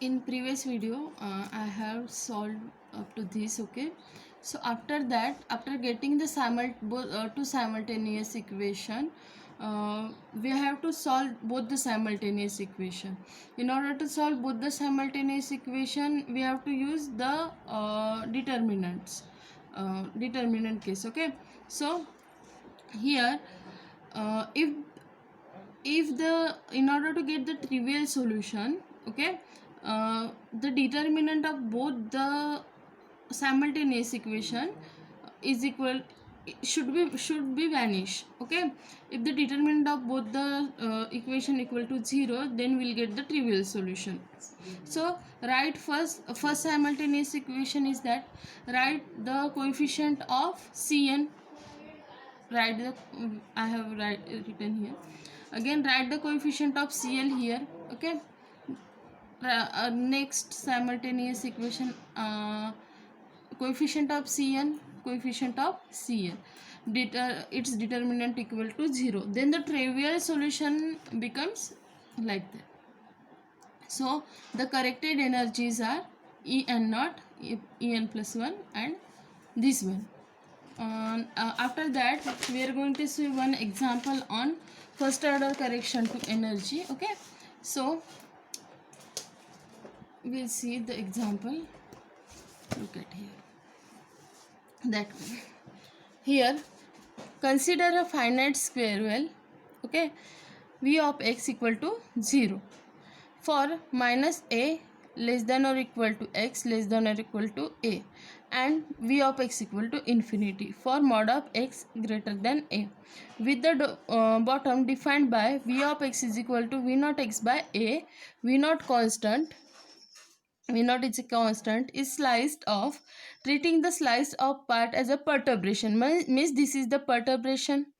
In previous video I have solved up to this. Okay, so after that, after getting the two simultaneous equation, we have to solve both the simultaneous equation. In order to solve both the simultaneous equation, we have to use the determinant case. Okay, so here, if the in order to get the trivial solution, okay, the determinant of both the simultaneous equation is equal, should be vanish. Okay, if the determinant of both the equation equal to 0, then we'll get the trivial solution. So write first simultaneous equation is that, write the coefficient of Cn. Write the I have written here. Again, write the coefficient of Cl here. Okay, next simultaneous equation, coefficient of Cn, its determinant equal to 0, then the trivial solution becomes like that. So the corrected energies are En naught, En plus 1, and this one. After that, we are going to see one example on first order correction to energy. Okay, so we'll see the example. Look at here, that one. Here, consider a finite square well. Okay, v of x equal to 0 for minus a less than or equal to x less than or equal to a, and v of x equal to infinity for mod of x greater than a, with the bottom defined by v of x is equal to v naught x by a. V naught is a constant is sliced off, treating the sliced off part as a perturbation. Means this is the perturbation.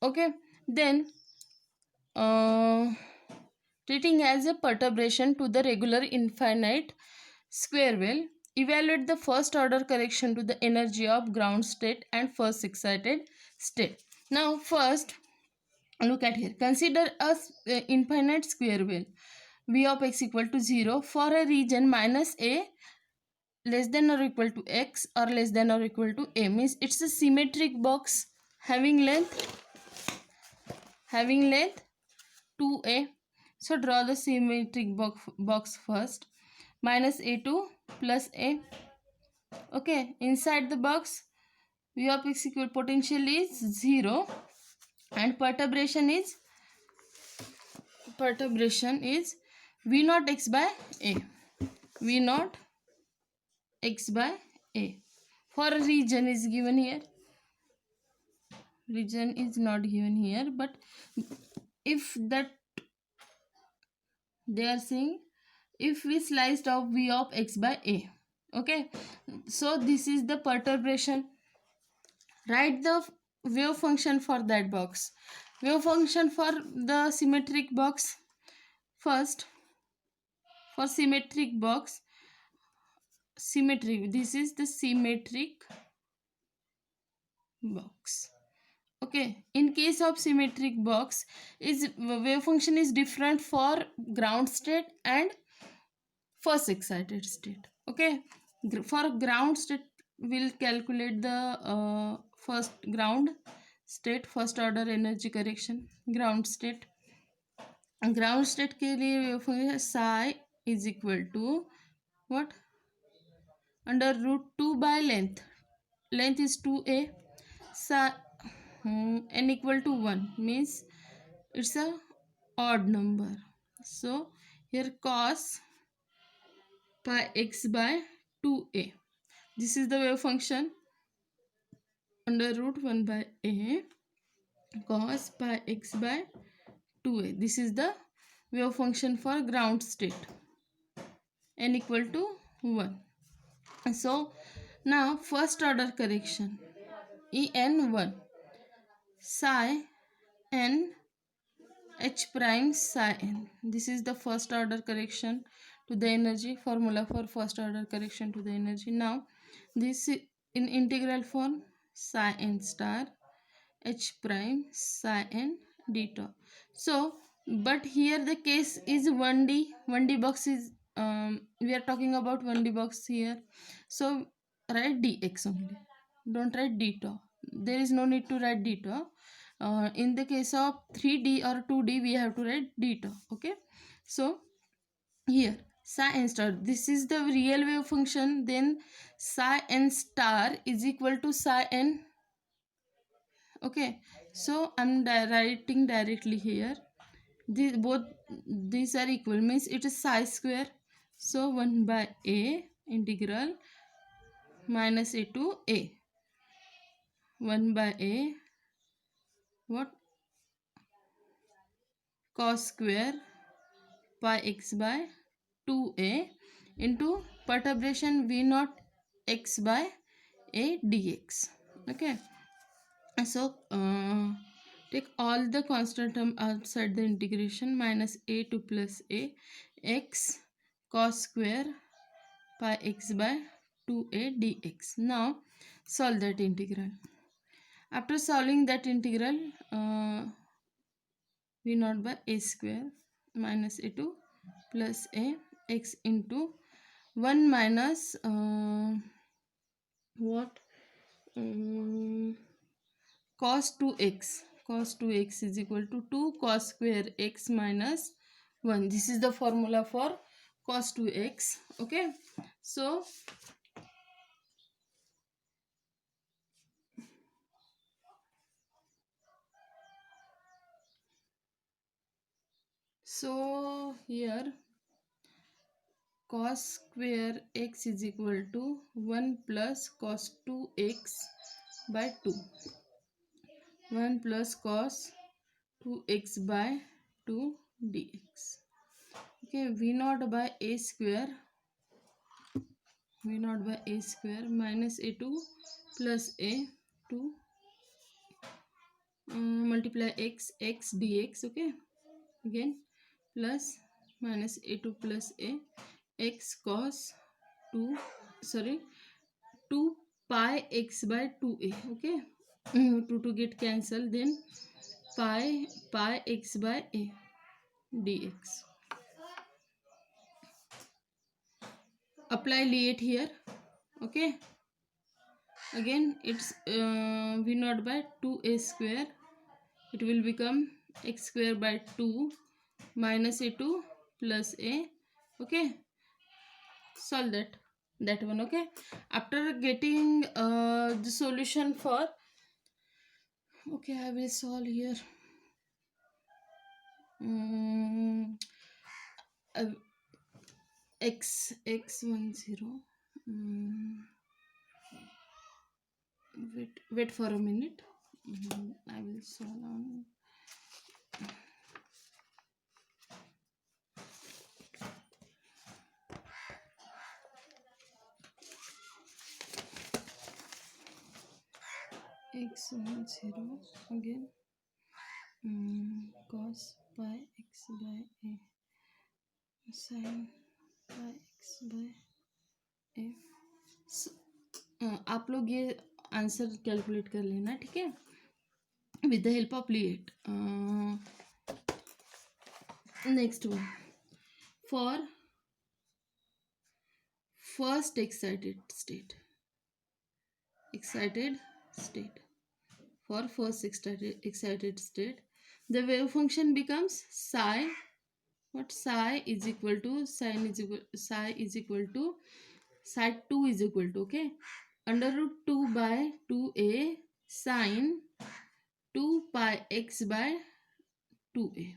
Okay, then treating as a perturbation to the regular infinite square well, evaluate the first order correction to the energy of ground state and first excited state. Now first, look at here. Consider a infinite square well, v of x equal to 0 for a region minus a less than or equal to x or less than or equal to a. Means it's a symmetric box having length 2a. So draw the symmetric box first. Minus a2 plus a. Okay, inside the box, v of x equal potential is 0 and perturbation is v naught x by a. V naught x by a. For a region is given here. Region is not given here, but if that they are saying, if we sliced off v of x by a. Okay, so this is the perturbation. Write the wave function for that box. Wave function for the symmetric box. First, for symmetric box, this is the symmetric box. Okay, in case of symmetric box, is wave function is different for ground state and first excited state. Okay, for ground state, we'll calculate the first ground state, first order energy correction. Ground state के लिए wave function psi is equal to what? Under root 2 by length is 2a. Psi n equal to 1 means it's a odd number. So here cos pi x by 2a. This is the wave function under root 1 by a cos pi x by 2a. This is the wave function for ground state, n equal to 1. So now first order correction, En1 psi n h prime psi n. This is the first order correction to the energy, formula for first order correction to the energy. Now this in integral form, psi n star h prime psi n d tau. So but here the case is 1D box is we are talking about 1D box here, so write dx only, don't write d tau. There is no need to write d tau. In the case of 3D or 2D we have to write d tau. Okay, so here psi n star, this is the real wave function, then psi n star is equal to psi n. Okay, so I'm writing directly here. Both these are equal, means it is psi square. So 1 by a integral minus a to a, 1 by a what, cos square pi x by 2a into perturbation v naught x by a dx. Okay, so take all the constant term outside the integration, minus a to plus a x cos square pi x by 2a dx. Now solve that integral. After solving that integral, v naught by a square minus a to plus a x into 1 minus what, cos 2x, cos 2x is equal to 2 cos square x minus 1. This is the formula for cos 2x. Okay, so here cos square x is equal to 1 plus cos 2x by 2, 1 plus cos 2x by 2 dx. Okay, v naught by a square, v naught by a square minus a2 plus a 2 multiply x dx. Okay, again plus minus a2 plus a x cos 2, sorry, 2 pi x by 2a. Okay, 2 get cancelled, then pi x by a dx. Apply Liet here. Okay, again it's v naught by 2a square, it will become x square by 2 minus a2 plus a. Okay, solve that one. Okay, after getting the solution for, okay, I will solve here. x10. Wait for a minute. I will solve on x10 again, cos pi x by a sin pi x by a. आप लोग ये answer calculate कर लेना, ठीक है, with the help of लिएट. Next one, for first excited state, for first excited state, the wave function becomes psi, what, psi is equal to sin is equal, psi is equal to psi 2 is equal to, okay, under root 2 by 2a sin 2 pi x by 2a,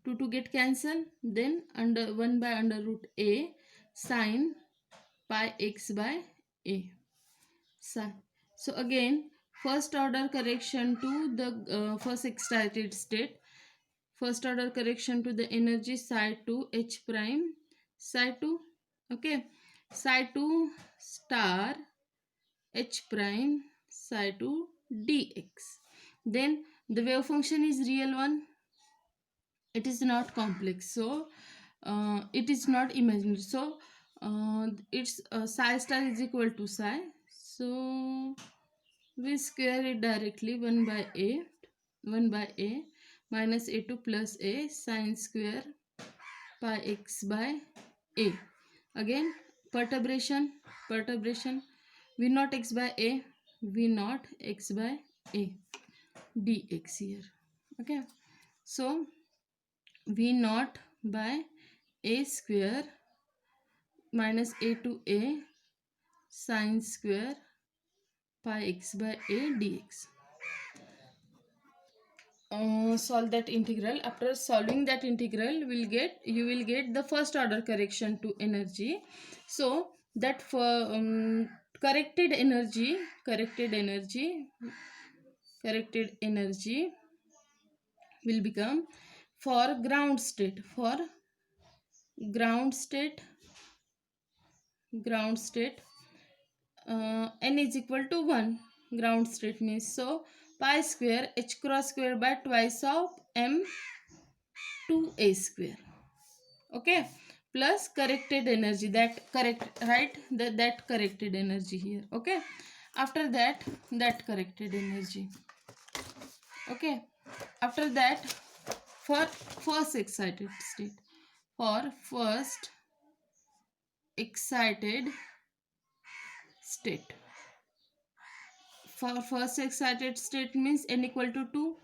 2 get cancelled, then under 1 by under root a sin pi x by a psi. So again first order correction to the first excited state, first order correction to the energy psi 2 h prime psi 2. Okay, psi 2 star h prime psi 2 dx. Then the wave function is real one, it is not complex, so it is not imaginary, so it's psi star is equal to psi, so we square it directly, 1 by a minus a2 plus a sin square pi x by a. Again, perturbation, V naught x by a, V naught x by a dx here. Okay, so V naught by a square minus a to a sine square pi x by a dx. Solve that integral. After solving that integral, you will get the first order correction to energy. So that for corrected energy will become for ground state, ground state n is equal to 1. Ground state means, so pi square h cross square by twice of m 2a square. Okay, plus corrected energy, that correct, right, that corrected energy here. Okay, after that, that corrected energy. Okay, after that, for first excited state, for first excited state, for first excited state means n equal to 2,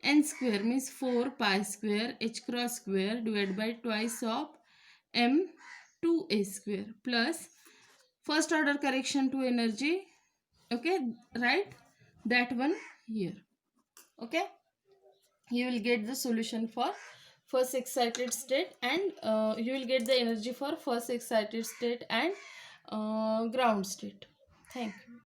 n square means 4 pi square h cross square divided by twice of m 2a square plus first order correction to energy. Okay, right, that one here. Okay, you will get the solution for first excited state, and you will get the energy for first excited state and ground state. Thank you.